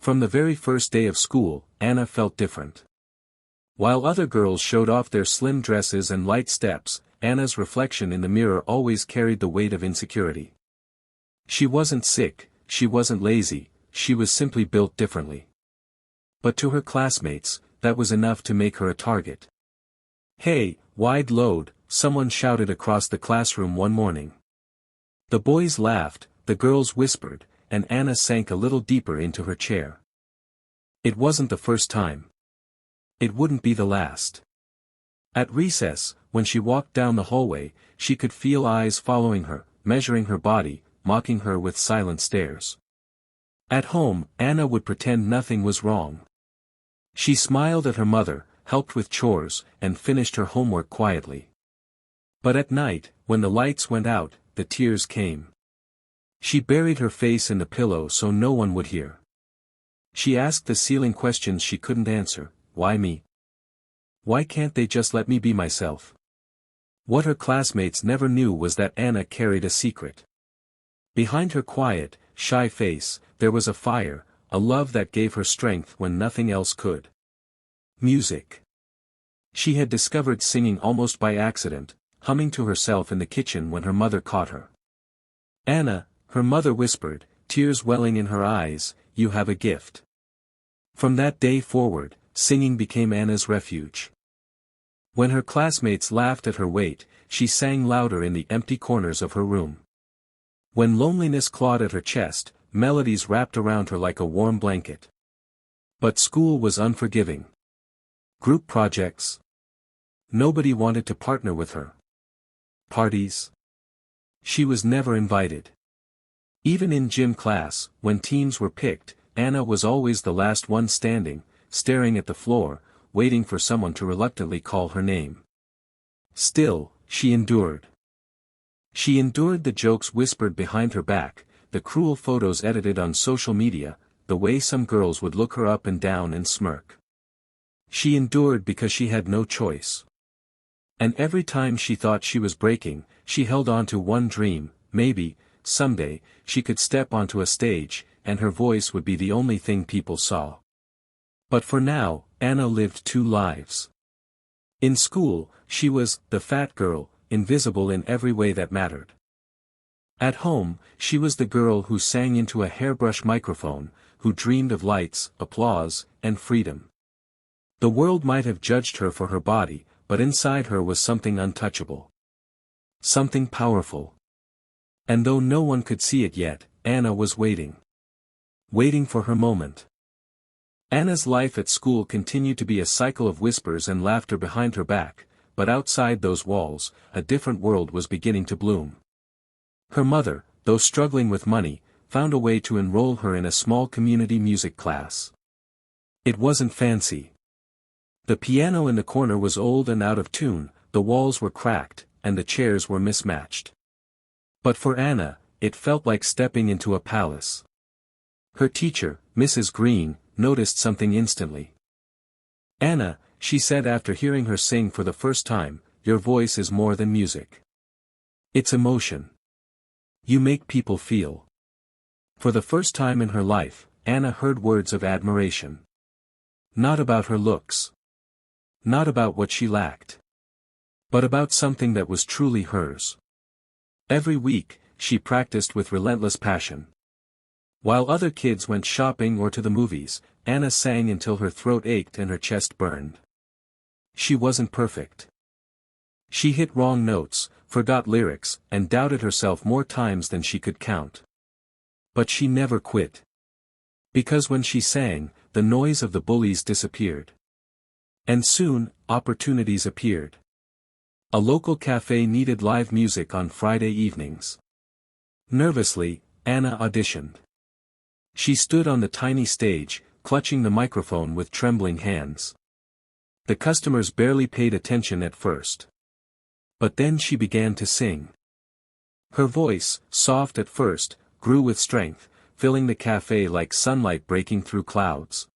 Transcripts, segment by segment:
From the very first day of school, Anna felt different. While other girls showed off their slim dresses and light steps, Anna's reflection in the mirror always carried the weight of insecurity. She wasn't sick, she wasn't lazy, she was simply built differently. But to her classmates, that was enough to make her a target. "Hey, wide load," someone shouted across the classroom one morning. The boys laughed, the girls whispered, and Anna sank a little deeper into her chair. It wasn't the first time. It wouldn't be the last. At recess, when she walked down the hallway, she could feel eyes following her, measuring her body, mocking her with silent stares. At home, Anna would pretend nothing was wrong. She smiled at her mother, helped with chores, and finished her homework quietly. But at night, when the lights went out, the tears came. She buried her face in the pillow so no one would hear. She asked the ceiling questions she couldn't answer. Why me? Why can't they just let me be myself? What her classmates never knew was that Anna carried a secret. Behind her quiet, shy face, there was a fire, a love that gave her strength when nothing else could. Music. She had discovered singing almost by accident, humming to herself in the kitchen when her mother caught her. "Anna," her mother whispered, tears welling in her eyes, "you have a gift." From that day forward, singing became Anna's refuge. When her classmates laughed at her weight, she sang louder in the empty corners of her room. When loneliness clawed at her chest, melodies wrapped around her like a warm blanket. But school was unforgiving. Group projects. Nobody wanted to partner with her. Parties. She was never invited. Even in gym class, when teams were picked, Anna was always the last one standing, staring at the floor, waiting for someone to reluctantly call her name. Still, she endured. She endured the jokes whispered behind her back, the cruel photos edited on social media, the way some girls would look her up and down and smirk. She endured because she had no choice. And every time she thought she was breaking, she held on to one dream: maybe, someday, she could step onto a stage, and her voice would be the only thing people saw. But for now, Anna lived two lives. In school, she was the fat girl, invisible in every way that mattered. At home, she was the girl who sang into a hairbrush microphone, who dreamed of lights, applause, and freedom. The world might have judged her for her body, but inside her was something untouchable. Something powerful. And though no one could see it yet, Anna was waiting. Waiting for her moment. Anna's life at school continued to be a cycle of whispers and laughter behind her back, but outside those walls, a different world was beginning to bloom. Her mother, though struggling with money, found a way to enroll her in a small community music class. It wasn't fancy. The piano in the corner was old and out of tune, the walls were cracked, and the chairs were mismatched. But for Anna, it felt like stepping into a palace. Her teacher, Mrs. Green, noticed something instantly. "Anna," she said after hearing her sing for the first time, "your voice is more than music. It's emotion. You make people feel." For the first time in her life, Anna heard words of admiration. Not about her looks. Not about what she lacked. But about something that was truly hers. Every week, she practiced with relentless passion. While other kids went shopping or to the movies, Anna sang until her throat ached and her chest burned. She wasn't perfect. She hit wrong notes, forgot lyrics, and doubted herself more times than she could count. But she never quit. Because when she sang, the noise of the bullies disappeared. And soon, opportunities appeared. A local cafe needed live music on Friday evenings. Nervously, Anna auditioned. She stood on the tiny stage, clutching the microphone with trembling hands. The customers barely paid attention at first. But then she began to sing. Her voice, soft at first, grew with strength, filling the cafe like sunlight breaking through clouds.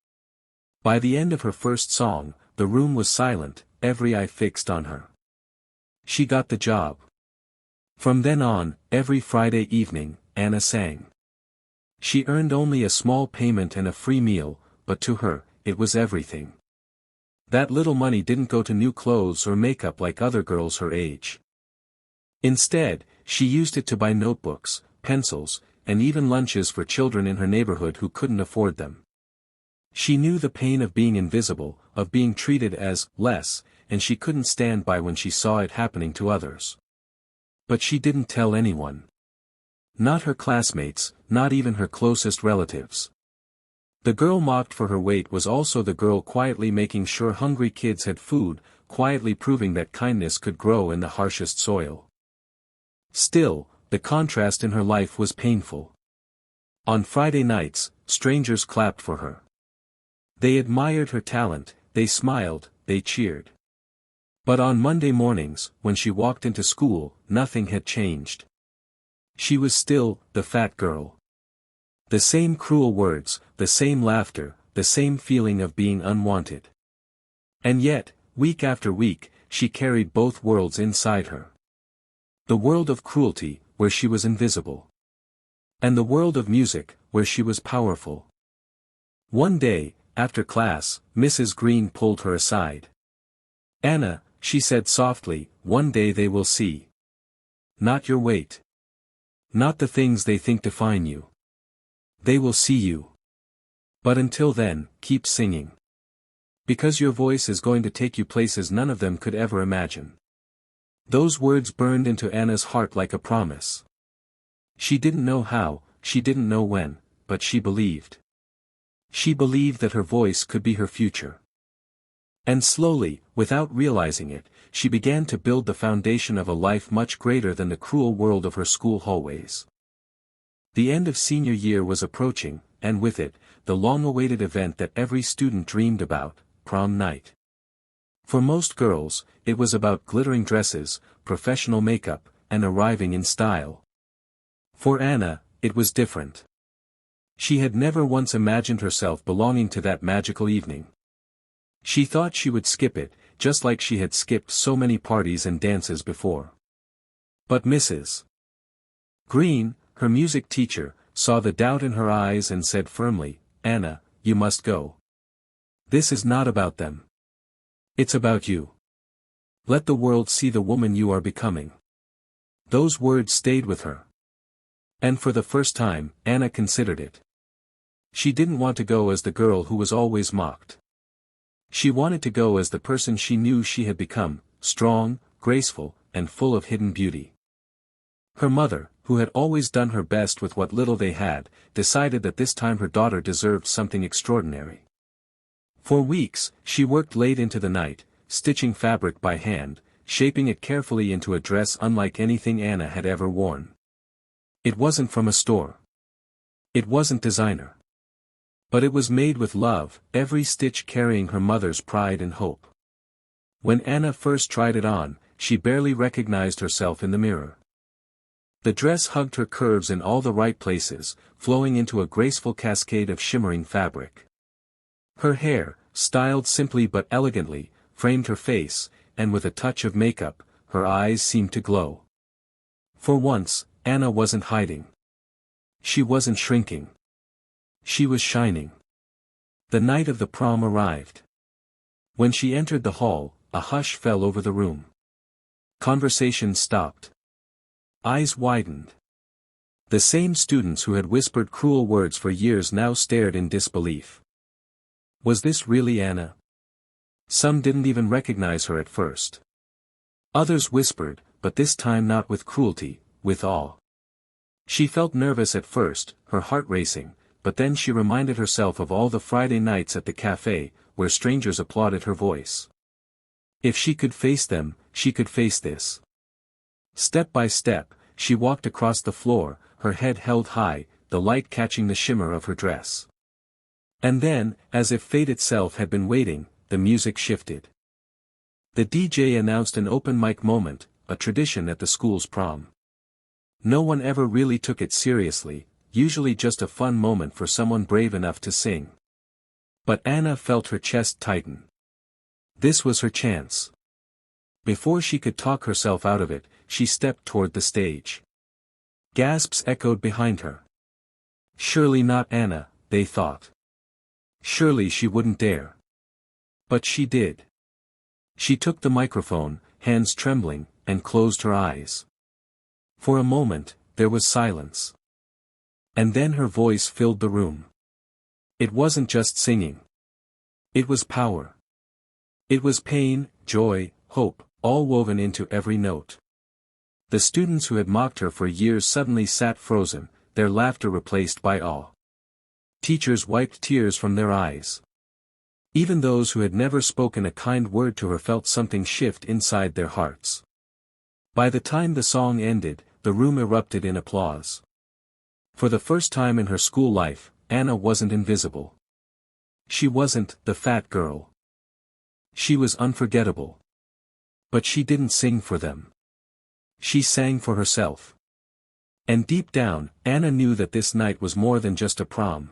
By the end of her first song, the room was silent, every eye fixed on her. She got the job. From then on, every Friday evening, Anna sang. She earned only a small payment and a free meal, but to her, it was everything. That little money didn't go to new clothes or makeup like other girls her age. Instead, she used it to buy notebooks, pencils, and even lunches for children in her neighborhood who couldn't afford them. She knew the pain of being invisible, of being treated as less, and she couldn't stand by when she saw it happening to others. But she didn't tell anyone. Not her classmates, not even her closest relatives. The girl mocked for her weight was also the girl quietly making sure hungry kids had food, quietly proving that kindness could grow in the harshest soil. Still, the contrast in her life was painful. On Friday nights, strangers clapped for her. They admired her talent, they smiled, they cheered. But on Monday mornings, when she walked into school, nothing had changed. She was still the fat girl. The same cruel words, the same laughter, the same feeling of being unwanted. And yet, week after week, she carried both worlds inside her. The world of cruelty, where she was invisible. And the world of music, where she was powerful. One day, after class, Mrs. Green pulled her aside. "Anna," she said softly, "one day they will see. Not your weight. Not the things they think define you. They will see you. But until then, keep singing. Because your voice is going to take you places none of them could ever imagine." Those words burned into Anna's heart like a promise. She didn't know how, she didn't know when, but she believed. She believed that her voice could be her future. And slowly, without realizing it, she began to build the foundation of a life much greater than the cruel world of her school hallways. The end of senior year was approaching, and with it, the long-awaited event that every student dreamed about, prom night. For most girls, it was about glittering dresses, professional makeup, and arriving in style. For Anna, it was different. She had never once imagined herself belonging to that magical evening. She thought she would skip it, just like she had skipped so many parties and dances before. But Mrs. Green, her music teacher, saw the doubt in her eyes and said firmly, "Anna, you must go. This is not about them. It's about you. Let the world see the woman you are becoming." Those words stayed with her. And for the first time, Anna considered it. She didn't want to go as the girl who was always mocked. She wanted to go as the person she knew she had become, strong, graceful, and full of hidden beauty. Her mother, who had always done her best with what little they had, decided that this time her daughter deserved something extraordinary. For weeks, she worked late into the night, stitching fabric by hand, shaping it carefully into a dress unlike anything Anna had ever worn. It wasn't from a store. It wasn't designer. But it was made with love, every stitch carrying her mother's pride and hope. When Anna first tried it on, she barely recognized herself in the mirror. The dress hugged her curves in all the right places, flowing into a graceful cascade of shimmering fabric. Her hair, styled simply but elegantly, framed her face, and with a touch of makeup, her eyes seemed to glow. For once, Anna wasn't hiding. She wasn't shrinking. She was shining. The night of the prom arrived. When she entered the hall, a hush fell over the room. Conversation stopped. Eyes widened. The same students who had whispered cruel words for years now stared in disbelief. Was this really Anna? Some didn't even recognize her at first. Others whispered, but this time not with cruelty, with awe. She felt nervous at first, her heart racing, but then she reminded herself of all the Friday nights at the cafe, where strangers applauded her voice. If she could face them, she could face this. Step by step, she walked across the floor, her head held high, the light catching the shimmer of her dress. And then, as if fate itself had been waiting, the music shifted. The DJ announced an open mic moment, a tradition at the school's prom. No one ever really took it seriously, usually just a fun moment for someone brave enough to sing. But Anna felt her chest tighten. This was her chance. Before she could talk herself out of it, she stepped toward the stage. Gasps echoed behind her. Surely not Anna, they thought. Surely she wouldn't dare. But she did. She took the microphone, hands trembling, and closed her eyes. For a moment, there was silence. And then her voice filled the room. It wasn't just singing. It was power. It was pain, joy, hope, all woven into every note. The students who had mocked her for years suddenly sat frozen, their laughter replaced by awe. Teachers wiped tears from their eyes. Even those who had never spoken a kind word to her felt something shift inside their hearts. By the time the song ended, the room erupted in applause. For the first time in her school life, Anna wasn't invisible. She wasn't the fat girl. She was unforgettable. But she didn't sing for them. She sang for herself. And deep down, Anna knew that this night was more than just a prom.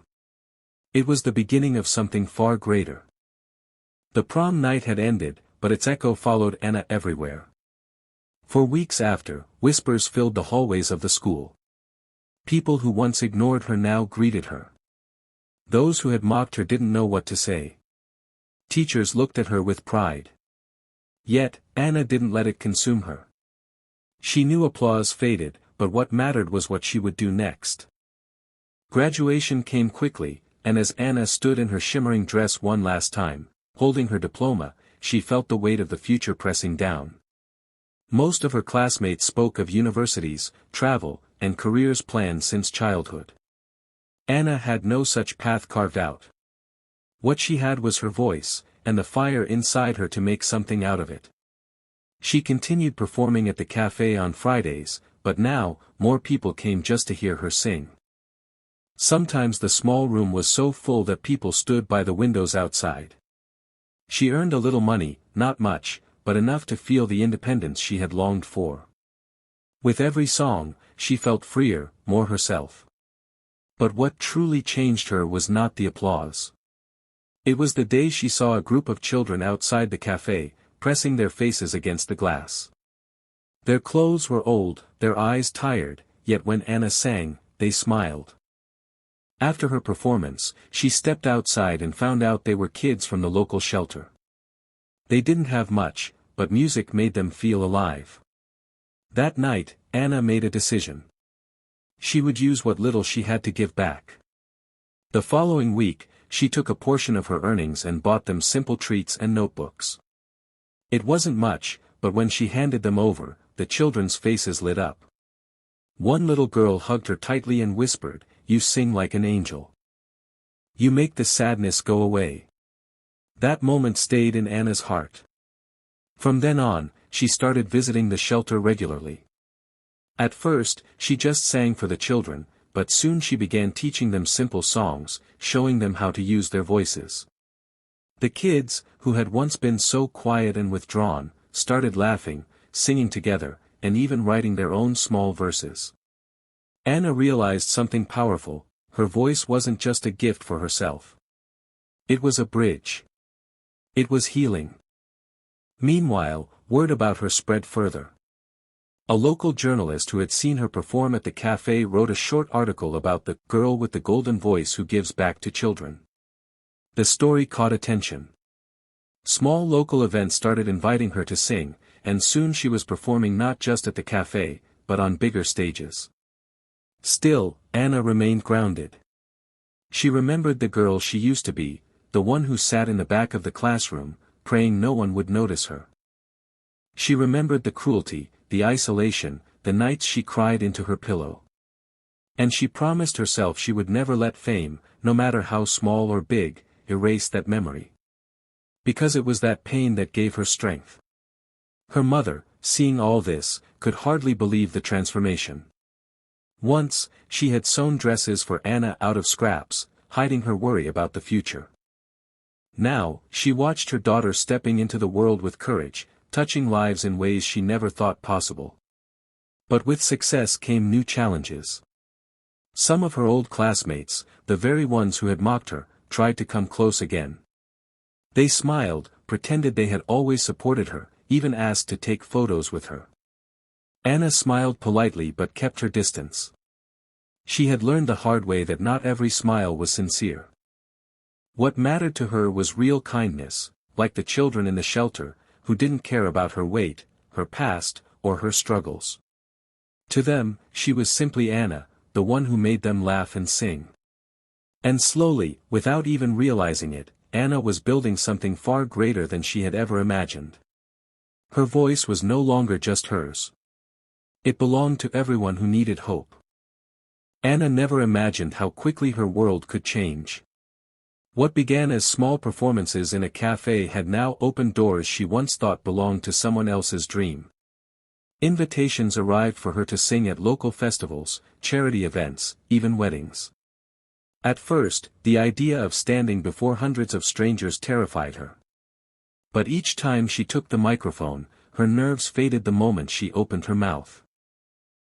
It was the beginning of something far greater. The prom night had ended, but its echo followed Anna everywhere. For weeks after, whispers filled the hallways of the school. People who once ignored her now greeted her. Those who had mocked her didn't know what to say. Teachers looked at her with pride. Yet, Anna didn't let it consume her. She knew applause faded, but what mattered was what she would do next. Graduation came quickly, and as Anna stood in her shimmering dress one last time, holding her diploma, she felt the weight of the future pressing down. Most of her classmates spoke of universities, travel, and careers planned since childhood. Anna had no such path carved out. What she had was her voice, and the fire inside her to make something out of it. She continued performing at the cafe on Fridays, but now, more people came just to hear her sing. Sometimes the small room was so full that people stood by the windows outside. She earned a little money, not much, but enough to feel the independence she had longed for. With every song, she felt freer, more herself. But what truly changed her was not the applause. It was the day she saw a group of children outside the cafe, pressing their faces against the glass. Their clothes were old, their eyes tired, yet when Anna sang, they smiled. After her performance, she stepped outside and found out they were kids from the local shelter. They didn't have much, but music made them feel alive. That night, Anna made a decision. She would use what little she had to give back. The following week, she took a portion of her earnings and bought them simple treats and notebooks. It wasn't much, but when she handed them over, the children's faces lit up. One little girl hugged her tightly and whispered, "You sing like an angel. You make the sadness go away." That moment stayed in Anna's heart. From then on, she started visiting the shelter regularly. At first, she just sang for the children, but soon she began teaching them simple songs, showing them how to use their voices. The kids, who had once been so quiet and withdrawn, started laughing, singing together, and even writing their own small verses. Anna realized something powerful: her voice wasn't just a gift for herself. It was a bridge. It was healing. Meanwhile, word about her spread further. A local journalist who had seen her perform at the cafe wrote a short article about the girl with the golden voice who gives back to children. The story caught attention. Small local events started inviting her to sing, and soon she was performing not just at the cafe, but on bigger stages. Still, Anna remained grounded. She remembered the girl she used to be, the one who sat in the back of the classroom, praying no one would notice her. She remembered the cruelty, the isolation, the nights she cried into her pillow. And she promised herself she would never let fame, no matter how small or big, erase that memory. Because it was that pain that gave her strength. Her mother, seeing all this, could hardly believe the transformation. Once, she had sewn dresses for Anna out of scraps, hiding her worry about the future. Now, she watched her daughter stepping into the world with courage, touching lives in ways she never thought possible. But with success came new challenges. Some of her old classmates, the very ones who had mocked her, tried to come close again. They smiled, pretended they had always supported her, even asked to take photos with her. Anna smiled politely but kept her distance. She had learned the hard way that not every smile was sincere. What mattered to her was real kindness, like the children in the shelter, who didn't care about her weight, her past, or her struggles. To them, she was simply Anna, the one who made them laugh and sing. And slowly, without even realizing it, Anna was building something far greater than she had ever imagined. Her voice was no longer just hers. It belonged to everyone who needed hope. Anna never imagined how quickly her world could change. What began as small performances in a cafe had now opened doors she once thought belonged to someone else's dream. Invitations arrived for her to sing at local festivals, charity events, even weddings. At first, the idea of standing before hundreds of strangers terrified her. But each time she took the microphone, her nerves faded the moment she opened her mouth.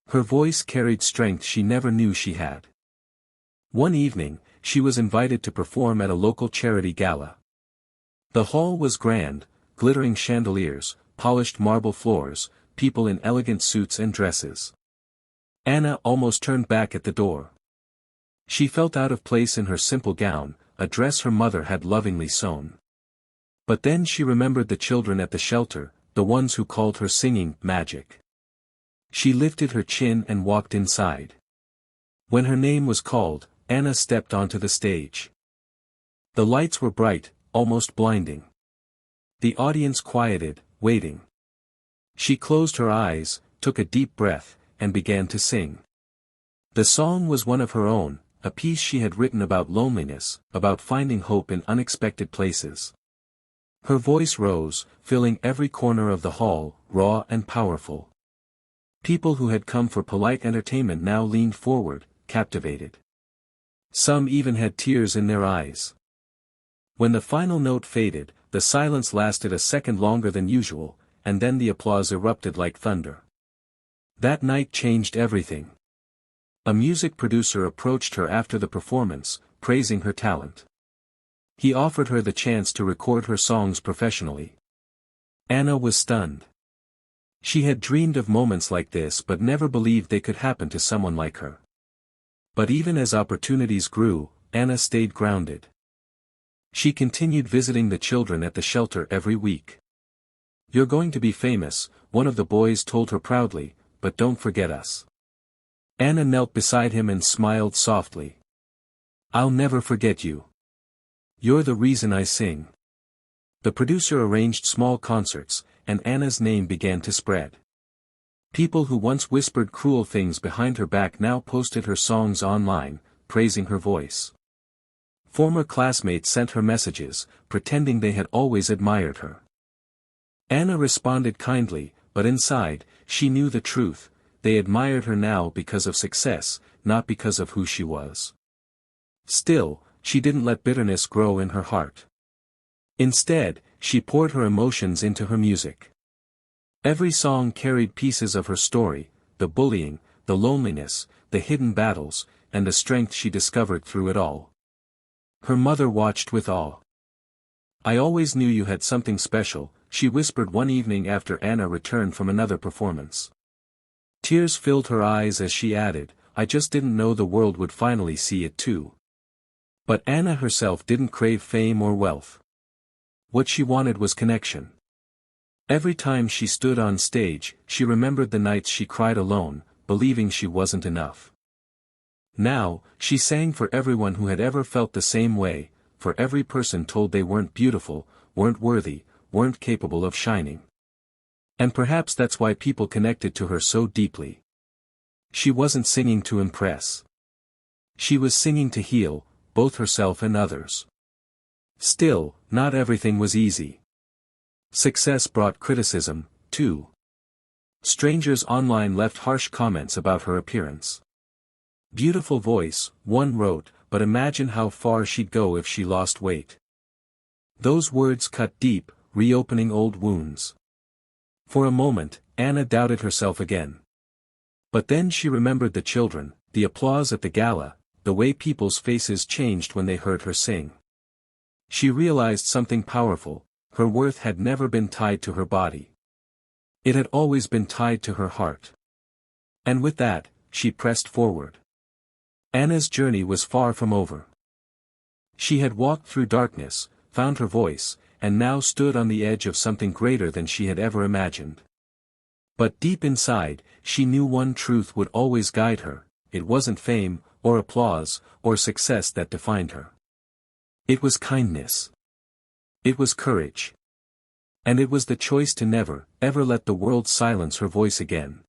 Her voice carried strength she never knew she had. One evening, she was invited to perform at a local charity gala. The hall was grand, glittering chandeliers, polished marble floors, people in elegant suits and dresses. Anna almost turned back at the door. She felt out of place in her simple gown, a dress her mother had lovingly sewn. But then she remembered the children at the shelter, the ones who called her singing magic. She lifted her chin and walked inside. When her name was called, Anna stepped onto the stage. The lights were bright, almost blinding. The audience quieted, waiting. She closed her eyes, took a deep breath, and began to sing. The song was one of her own, a piece she had written about loneliness, about finding hope in unexpected places. Her voice rose, filling every corner of the hall, raw and powerful. People who had come for polite entertainment now leaned forward, captivated. Some even had tears in their eyes. When the final note faded, the silence lasted a second longer than usual, and then the applause erupted like thunder. That night changed everything. A music producer approached her after the performance, praising her talent. He offered her the chance to record her songs professionally. Anna was stunned. She had dreamed of moments like this but never believed they could happen to someone like her. But even as opportunities grew, Anna stayed grounded. She continued visiting the children at the shelter every week. "You're going to be famous," one of the boys told her proudly, "but don't forget us." Anna knelt beside him and smiled softly. "I'll never forget you. You're the reason I sing." The producer arranged small concerts, and Anna's name began to spread. People who once whispered cruel things behind her back now posted her songs online, praising her voice. Former classmates sent her messages, pretending they had always admired her. Anna responded kindly, but inside, she knew the truth: they admired her now because of success, not because of who she was. Still, she didn't let bitterness grow in her heart. Instead, she poured her emotions into her music. Every song carried pieces of her story, the bullying, the loneliness, the hidden battles, and the strength she discovered through it all. Her mother watched with awe. "I always knew you had something special," she whispered one evening after Anna returned from another performance. Tears filled her eyes as she added, "I just didn't know the world would finally see it too." But Anna herself didn't crave fame or wealth. What she wanted was connection. Every time she stood on stage, she remembered the nights she cried alone, believing she wasn't enough. Now, she sang for everyone who had ever felt the same way, for every person told they weren't beautiful, weren't worthy, weren't capable of shining. And perhaps that's why people connected to her so deeply. She wasn't singing to impress. She was singing to heal, both herself and others. Still, not everything was easy. Success brought criticism, too. Strangers online left harsh comments about her appearance. "Beautiful voice," one wrote, "but imagine how far she'd go if she lost weight." Those words cut deep, reopening old wounds. For a moment, Anna doubted herself again. But then she remembered the children, the applause at the gala, the way people's faces changed when they heard her sing. She realized something powerful: her worth had never been tied to her body. It had always been tied to her heart. And with that, she pressed forward. Anna's journey was far from over. She had walked through darkness, found her voice, and now stood on the edge of something greater than she had ever imagined. But deep inside, she knew one truth would always guide her: it wasn't fame, or applause, or success that defined her. It was kindness. It was courage. And it was the choice to never, ever let the world silence her voice again.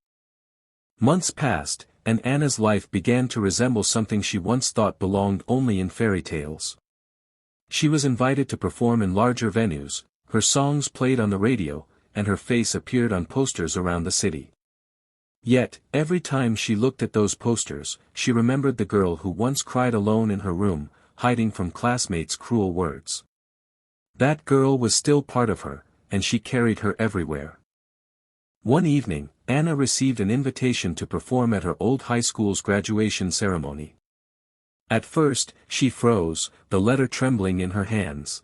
Months passed, and Anna's life began to resemble something she once thought belonged only in fairy tales. She was invited to perform in larger venues, her songs played on the radio, and her face appeared on posters around the city. Yet, every time she looked at those posters, she remembered the girl who once cried alone in her room, hiding from classmates' cruel words. That girl was still part of her, and she carried her everywhere. One evening, Anna received an invitation to perform at her old high school's graduation ceremony. At first, she froze, the letter trembling in her hands.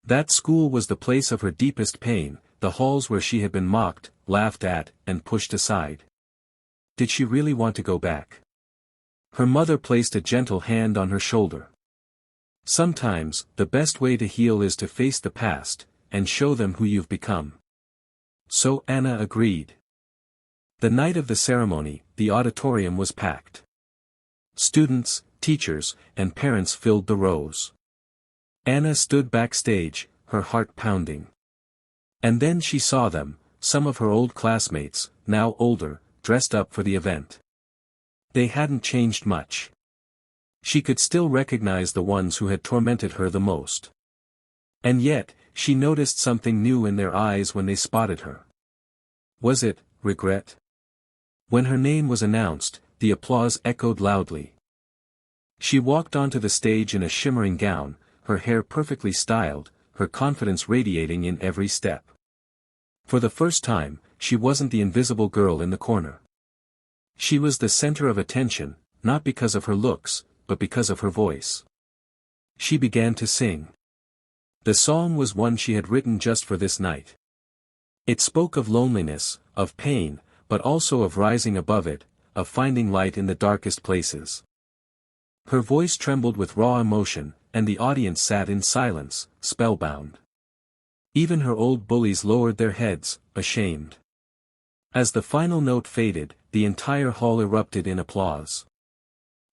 That school was the place of her deepest pain, the halls where she had been mocked, laughed at, and pushed aside. Did she really want to go back? Her mother placed a gentle hand on her shoulder. Sometimes, the best way to heal is to face the past, and show them who you've become. So Anna agreed. The night of the ceremony, the auditorium was packed. Students, teachers, and parents filled the rows. Anna stood backstage, her heart pounding. And then she saw them, some of her old classmates, now older, dressed up for the event. They hadn't changed much. She could still recognize the ones who had tormented her the most. And yet, she noticed something new in their eyes when they spotted her. Was it regret? When her name was announced, the applause echoed loudly. She walked onto the stage in a shimmering gown, her hair perfectly styled, her confidence radiating in every step. For the first time, she wasn't the invisible girl in the corner. She was the center of attention, not because of her looks, but because of her voice. She began to sing. The song was one she had written just for this night. It spoke of loneliness, of pain, but also of rising above it, of finding light in the darkest places. Her voice trembled with raw emotion, and the audience sat in silence, spellbound. Even her old bullies lowered their heads, ashamed. As the final note faded, the entire hall erupted in applause.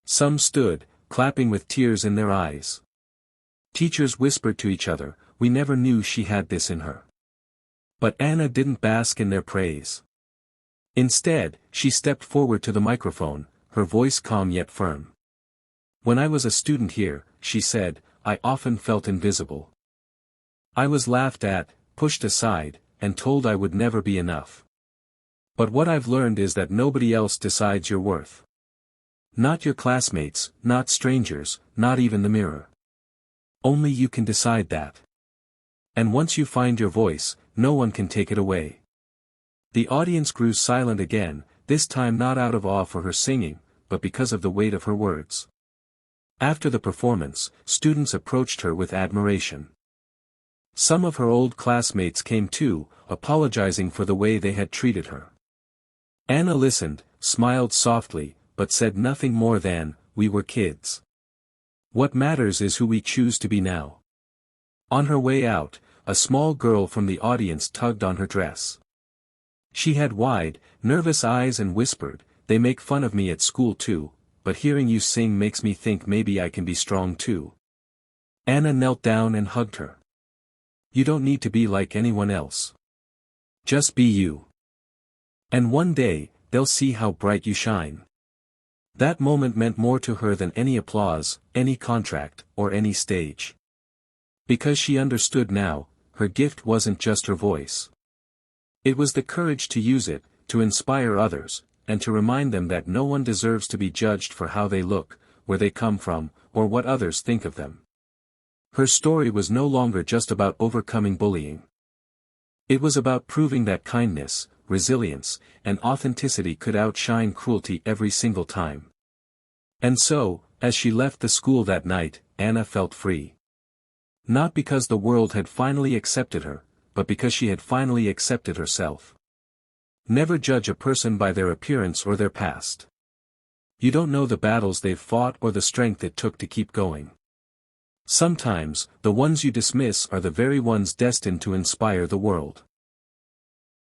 Some stood, clapping with tears in their eyes. Teachers whispered to each other, "We never knew she had this in her." But Anna didn't bask in their praise. Instead, she stepped forward to the microphone, her voice calm yet firm. "When I was a student here," she said, "I often felt invisible. I was laughed at, pushed aside, and told I would never be enough. But what I've learned is that nobody else decides your worth. Not your classmates, not strangers, not even the mirror. Only you can decide that. And once you find your voice, no one can take it away." The audience grew silent again, this time not out of awe for her singing, but because of the weight of her words. After the performance, students approached her with admiration. Some of her old classmates came too, apologizing for the way they had treated her. Anna listened, smiled softly, but said nothing more than, "We were kids. What matters is who we choose to be now." On her way out, a small girl from the audience tugged on her dress. She had wide, nervous eyes and whispered, "They make fun of me at school too, but hearing you sing makes me think maybe I can be strong too." Anna knelt down and hugged her. "You don't need to be like anyone else. Just be you. And one day, they'll see how bright you shine." That moment meant more to her than any applause, any contract, or any stage. Because she understood now, her gift wasn't just her voice. It was the courage to use it, to inspire others, and to remind them that no one deserves to be judged for how they look, where they come from, or what others think of them. Her story was no longer just about overcoming bullying. It was about proving that kindness, resilience, and authenticity could outshine cruelty every single time. And so, as she left the school that night, Anna felt free. Not because the world had finally accepted her, but because she had finally accepted herself. Never judge a person by their appearance or their past. You don't know the battles they've fought or the strength it took to keep going. Sometimes, the ones you dismiss are the very ones destined to inspire the world.